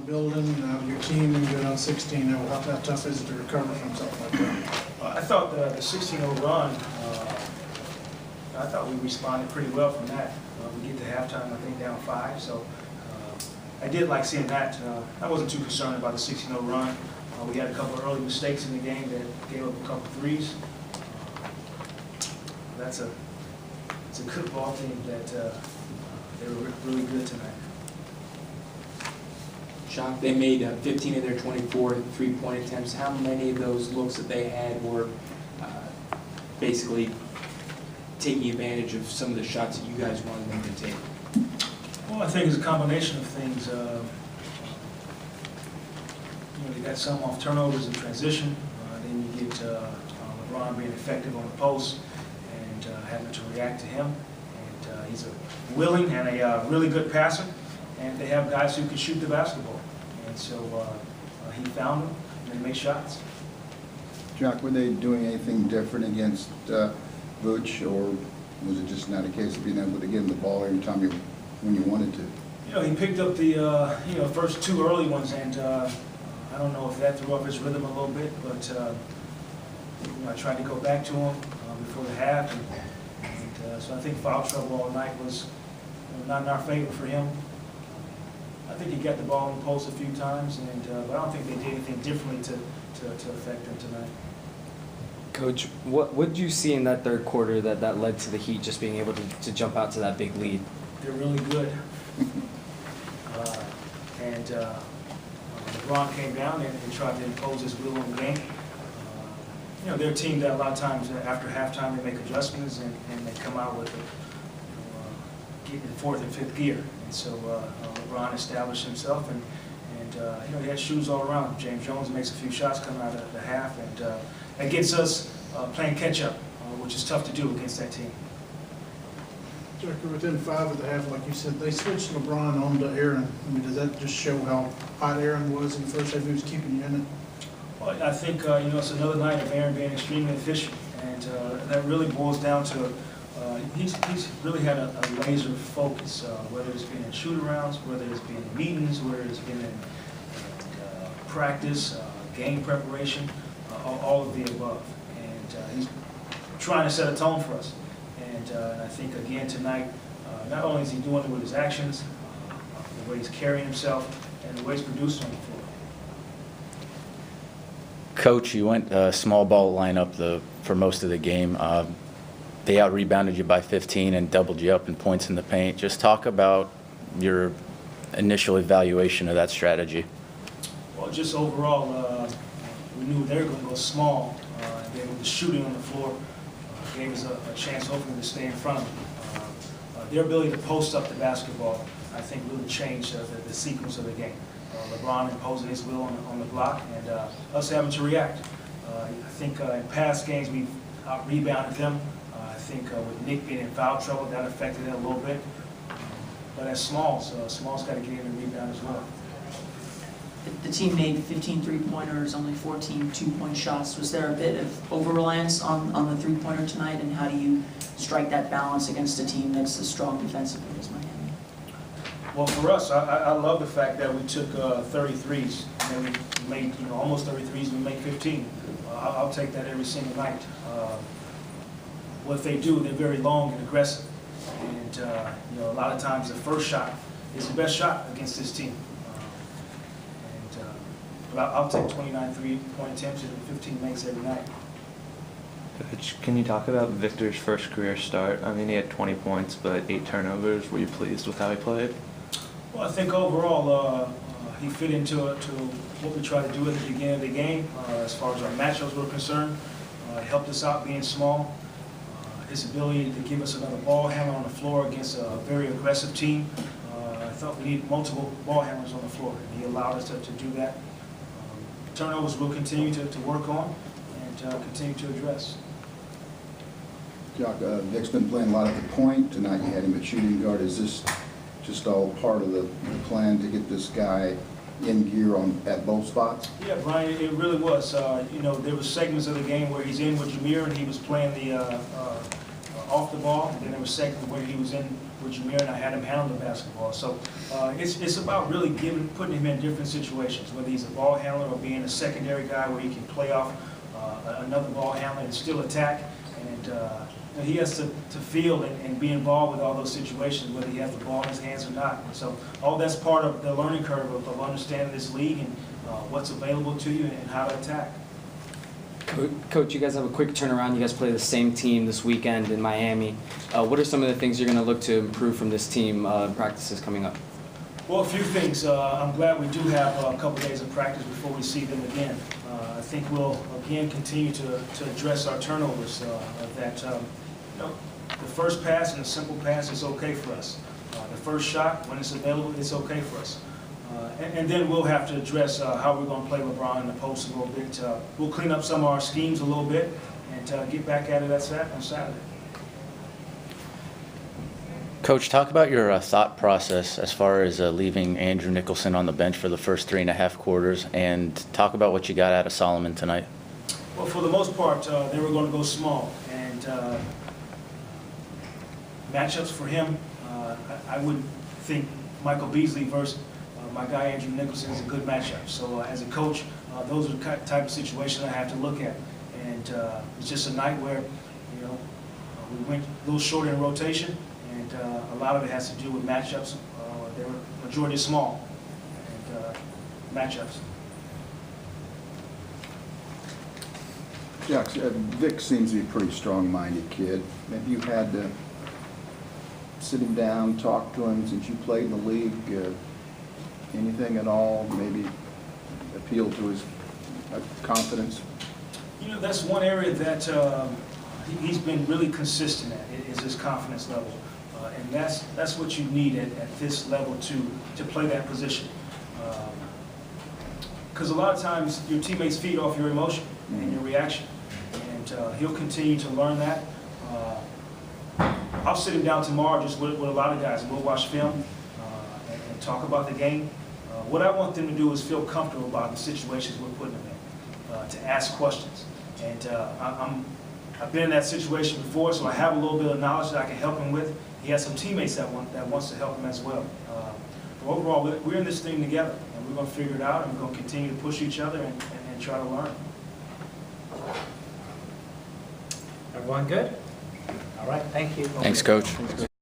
Building, your team, and you're on 16. How tough is it to recover from something like that? I thought the 16-0 run, I thought we responded pretty well from that. We get to halftime, I think, down 5. So I did like seeing that. I wasn't too concerned about the 16-0 run. We had a couple of early mistakes in the game that gave up a couple of threes. It's a good ball team that they were really good tonight. Jacque, they made 15 of their 24 three-point attempts. How many of those looks that they had were basically taking advantage of some of the shots that you guys wanted them to take? Well, I think it's a combination of things. They got some off turnovers in transition. Then you get LeBron being effective on the post and having to react to him. And he's a willing and a really good passer. And they have guys who can shoot the basketball. And so he found them and they make shots. Jacque, were they doing anything different against Vooch, or was it just not a case of being able to give him the ball every time when you wanted to? He picked up the first 2 early ones, and I don't know if that threw off his rhythm a little bit, but I tried to go back to him before the half, and so I think foul trouble all night was not in our favor for him. I think he got the ball in the post a few times, but I don't think they did anything differently to affect him tonight. Coach, what did you see in that third quarter that led to the Heat just being able to jump out to that big lead? They're really good. LeBron came down and tried to impose his will on the game. They're a team that a lot of times after halftime they make adjustments and they come out with getting in 4th and 5th gear. And so LeBron established himself, and he had shoes all around. James Jones makes a few shots coming out of the half, and that gets us playing catch-up, which is tough to do against that team. Jacque, within 5 of the half, like you said, they switched LeBron on to Aaron. I mean, does that just show how hot Aaron was in the first half? He was keeping you in it. Well, I think it's another night of Aaron being extremely efficient, and that really boils down to he's really had a laser focus, whether it's been in shoot-arounds, whether it's been in meetings, whether it's been in practice, game preparation, all of the above. And he's trying to set a tone for us. And I think, again, tonight, not only is he doing it with his actions, the way he's carrying himself, and the way he's producing on the floor. Coach, you went small ball lineup for most of the game. They out-rebounded you by 15 and doubled you up in points in the paint. Just talk about your initial evaluation of that strategy. Well, just overall, we knew they were going to go small, and then with the shooting on the floor, gave us a chance, hopefully, to stay in front of them. Their ability to post up the basketball, I think, really changed the sequence of the game. LeBron imposing his will on the block, and us having to react. I think in past games we've out-rebounded them. I think with Nick being in foul trouble, that affected it a little bit. But as Smalls got to get in and rebound as well. The team made 15 three-pointers, only 14 two-point shots. Was there a bit of over-reliance on the three-pointer tonight, and how do you strike that balance against a team that's as strong defensively as Miami? Well, for us, I love the fact that we took 33s, and then we made almost 33s, and we made 15. I'll take that every single night. What they do, they're very long and aggressive, and a lot of times the first shot is the best shot against this team. But I'll take 29 three-point attempts and 15 makes every night. Coach, can you talk about Victor's first career start? I mean, he had 20 points, but 8 turnovers. Were you pleased with how he played? Well, I think overall he fit into what we tried to do at the beginning of the game as far as our matchups were concerned. It helped us out being small. His ability to give us another ball handler on the floor against a very aggressive team. I thought we needed multiple ball handlers on the floor, and he allowed us to do that. Turnovers we'll continue to work on and continue to address. Jacque, Vic's been playing a lot at the point. Tonight you had him at shooting guard. Is this just all part of the plan to get this guy in gear at both spots? Yeah, Brian, it really was. There were segments of the game where he's in with Jameer and he was playing the off the ball, and then there were segments where he was in Jameer and I had him handle the basketball. So it's about really putting him in different situations, whether he's a ball handler or being a secondary guy where he can play off another ball handler and still attack. And he has to feel and be involved with all those situations, whether he has the ball in his hands or not. And so all that's part of the learning curve of understanding this league and what's available to you and how to attack. Coach, you guys have a quick turnaround. You guys play the same team this weekend in Miami. What are some of the things you're going to look to improve from this team in practices coming up? Well, a few things. I'm glad we do have a couple days of practice before we see them again. I think we'll again continue to address our turnovers. The first pass and the simple pass is okay for us. The first shot, when it's available, it's okay for us. And then we'll have to address how we're going to play LeBron in the post a little bit. We'll clean up some of our schemes a little bit and get back at it on Saturday. Coach, talk about your thought process as far as leaving Andrew Nicholson on the bench for the first 3.5 quarters, and talk about what you got out of Solomon tonight. Well, for the most part, they were going to go small, and matchups for him, I would think Michael Beasley versus my guy Andrew Nicholson is a good matchup. So as a coach, those are the type of situations I have to look at, and it's just a night where we went a little short in rotation. And a lot of it has to do with matchups. They were majority small and matchups. Jacque, Vic seems to be a pretty strong-minded kid. Have you had to sit him down, talk to him since you played in the league? Anything at all maybe appeal to his confidence? That's one area that he's been really consistent at, is his confidence level. And that's what you need at this level to play that position. Because a lot of times your teammates feed off your emotion and your reaction. And he'll continue to learn that. I'll sit him down tomorrow just with a lot of guys, and we'll watch film and talk about the game. What I want them to do is feel comfortable about the situations we're putting them in, to ask questions. And I've been in that situation before, so I have a little bit of knowledge that I can help him with. He has some teammates that wants to help him as well. But overall, we're in this thing together, and we're going to figure it out, and we're going to continue to push each other and try to learn. Everyone good? All right, thank you. Thanks, Coach.